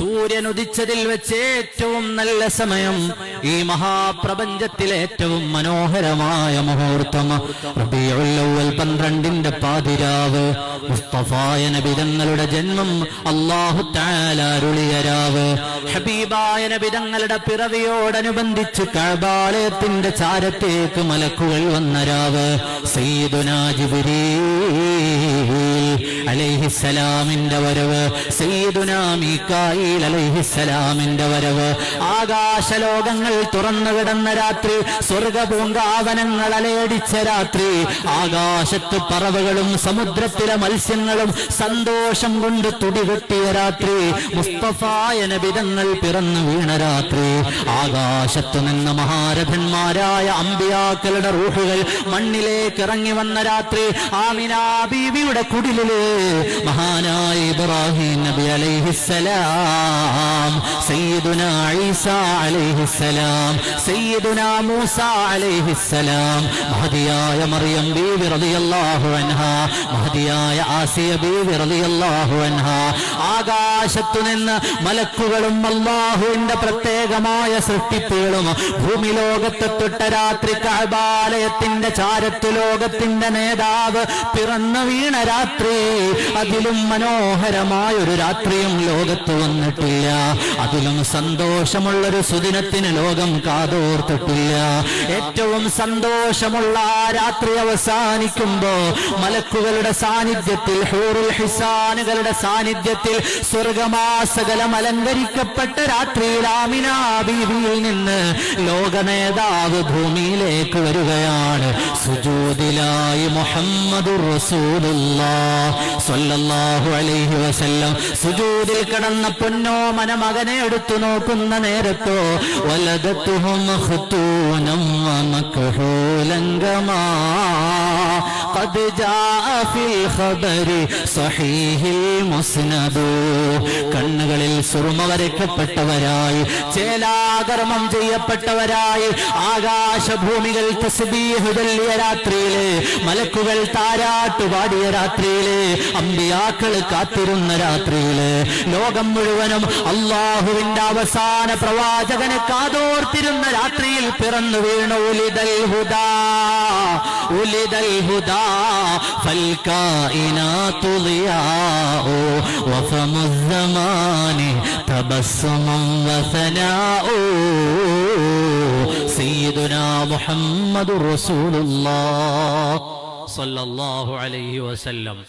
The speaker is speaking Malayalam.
സൂര്യൻ ഉദിച്ചതിൽ വെച്ച് ഏറ്റവും നല്ല സമയം, ഈ മഹാപ്രപഞ്ചത്തിലെ ഏറ്റവും മനോഹരമായ മുഹൂർത്തം റബീഉൽ അവ്വൽ 12ന്റെ പാതിരാവ്, മുസ്തഫായ നബി തങ്ങളുടെ ജന്മം അല്ലാഹു തആല അരുളിയ രാവ്, ഹബീബായ നബി തങ്ങളുടെ പിറവിയോടനുബന്ധിച്ച് കഅബാലയത്തിന്റെ ചാരത്തേക്ക് മലക്കുകൾ വന്ന രാവ്, സയ്യിദുനാ ജിബ്രീൽ അലൈഹിസ്സലാമിന്റെ വരവ്, സയ്യിദുനാ മീകായിൽ അലൈഹിസ്സലാമിന്റെ വരവ്, ആകാശലോകങ്ങൾ തുറന്നു കിടന്ന രാത്രി, സ്വർഗപൂങ്കാവനങ്ങൾ അലയടിച്ച രാത്രി, ആകാശത്ത് പറവകളും സമുദ്രത്തിലെ മത്സ്യങ്ങളും സന്തോഷം കൊണ്ട് തുടികൊട്ടിയ രാത്രി, മുസ്തഫായ നബി തങ്ങൾ പിറന്നു വീണ രാത്രി, ആകാശത്തു നിന്ന് മഹാരഥന്മാരായ അമ്പിയാക്കളുടെ റൂഹുകൾ മണ്ണിലേക്ക് ഇറങ്ങി വന്ന രാത്രി, ആമിനാ ബീവിയുടെ കുടിലില് മഹാനായ ഇബ്രാഹിം നബി അലൈഹിസ്സലാം, സയ്യിദുനാ ഈസാ അലൈഹിസ്സലാം, സയ്യിദുനാ മൂസാ അലൈഹിസ്സലാം, മഹദിയായ മറിയം ബീവി റളിയല്ലാഹു അൻഹാ, മഹദിയായ ആസിയ ബീവി റളിയല്ലാഹു അൻഹാ, ആകാശത്തു നിന്ന് മലക്കുകളും അല്ലാഹുവിന്റെ പ്രത്യേകമായ സൃഷ്ടിപ്പുകളും ഭൂമി ലോകത്ത് തൊട്ട രാത്രി, കഅബാലയത്തിന്റെ ചാരത്തു ലോകത്തിന്റെ നേതാവ് പിറന്നു വീണ രാത്രി, അതിലും മനോഹരമായൊരു രാത്രിയും ലോകത്ത് വന്നിട്ടില്ല, അതിലും സന്തോഷമുള്ളൊരു സുദിനത്തിന് ലോകം കാതോർത്തിട്ടില്ല. ഏറ്റവും സന്തോഷമുള്ള ആ രാത്രി അവസാനിക്കുമ്പോ മലക്കുകളുടെ സാന്നിധ്യത്തിൽ, ഹൂറുൽ ഹിസാനുകളുടെ സാന്നിധ്യത്തിൽ, സ്വർഗമാസകലം അലങ്കരിക്കപ്പെട്ട രാത്രിയിൽ ആമിനാ ബീവിയിൽ നിന്ന് ലോക നേതാവ് ഭൂമിയിലേക്ക് വരികയാണ്. സുജൂദിലായി മുഹമ്മദുർ റസൂലുള്ളാഹ് സ്വല്ലല്ലാഹു അലൈഹി വസല്ലം സുജൂദിൽ കിടന്ന പൊന്നോമന മകനെ എടുത്തു നോക്കുന്ന നേരത്തോ, വലദത്തുഹും ഖുതൂനം വമക്ഹൂലൻ കമാ ഖദ് ജാഅ ഫിൽ ഖബരി സ്വഹീഹിൽ മുസ്നദ്, കണ്ണുകളിൽ സുറുമ വരയ്ക്കപ്പെട്ടവരായി, ചേലാകർമ്മം ചെയ്യപ്പെട്ടവരായി, ആകാശഭൂമികൾ തസ്ബീഹ് ചൊല്ലിയ രാത്രിയില്, മലക്കുകൾ താരാട്ട് പാടിയ രാത്രിയില്, അമ്പിയാക്കൾ കാത്തിരുന്ന രാത്രിയില്, ലോകം മുഴുവനും അല്ലാഹുവിന്റെ അവസാന പ്രവാചകനെ കാതോർത്തിരുന്ന രാത്രിയിൽ പിറന്നു വീണു ഉലിദൽ ഹുദാ, ഉലിദൽ ഹുദാ ഫൽ കായിനാതു ളിയാഉ വഫമുസ് സമാനി തബസ്സുമുൻ വസനാഉ, സയ്യിദുനാ മുഹമ്മദുർ റസൂലുള്ളാഹ് സ്വല്ലല്ലാഹു അലൈഹി വസല്ലം.